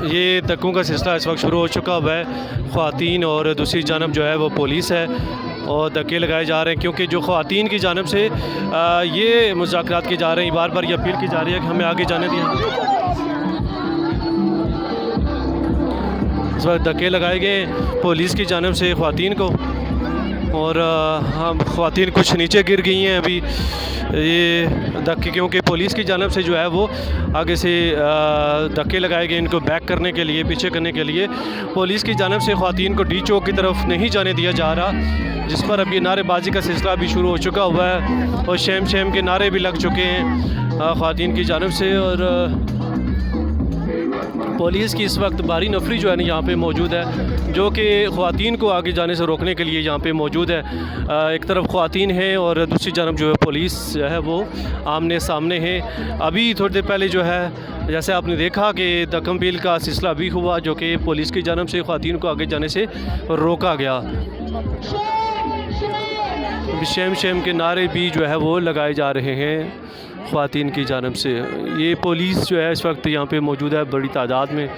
ये धक्कों का सिलसिला इस वक्त शुरू हो चुका हुआ है। ख़वातीन और दूसरी जानब जो है वो पुलिस है और धक्के लगाए जा रहे हैं, क्योंकि जो ख़वातीन की जानब से ये मुज़ाकरात किए जा रहे हैं, बार बार ये अपील की जा रही है कि हमें आगे जाने दिया। इस वक्त धक्के लगाए गए पुलिस की जानब से ख़वातीन को, और हम ख़वातीन कुछ नीचे गिर गई हैं अभी ये धक्के, क्योंकि पुलिस की जानब से जो है वो आगे से धक्के लगाए गए इनको बैक करने के लिए, पीछे करने के लिए। पुलिस की जानब से ख़वातीन को डी चौक की तरफ नहीं जाने दिया जा रहा, जिस पर अब ये नारेबाजी का सिलसिला भी शुरू हो चुका हुआ है और शेम शेम के नारे भी लग चुके हैं ख़वातीन की जानब से। और पुलिस की इस वक्त भारी नफरी जो है ना यहाँ पे मौजूद है, जो कि ख़वातीन को आगे जाने से रोकने के लिए यहाँ पे मौजूद है। एक तरफ ख़वातीन हैं और दूसरी जानब जो है पुलिस जो है वो आमने सामने है। अभी थोड़ी देर पहले जो है जैसे आपने देखा कि धक्कम-पील का सिलसिला भी हुआ, जो कि पुलिस की जानब से ख़वातीन को आगे जाने से रोका गया। शेम शेम के नारे भी जो है वो लगाए जा रहे हैं ख़वातीन की जानब से। ये पुलिस जो है इस वक्त यहाँ पे मौजूद है बड़ी तादाद में।